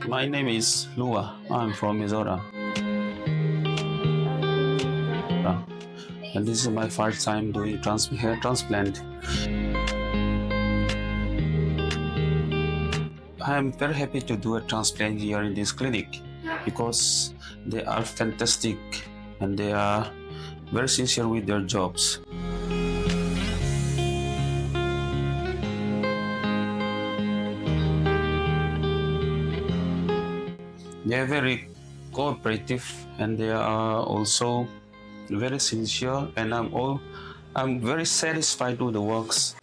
My name is Lua. I'm from Mizoram. And this is my first time doing hair transplant. I'm very happy to do a transplant here in this clinic because they are fantastic and they are very sincere with their jobs. They are very cooperative and they are also very sincere, and I'm very satisfied with the works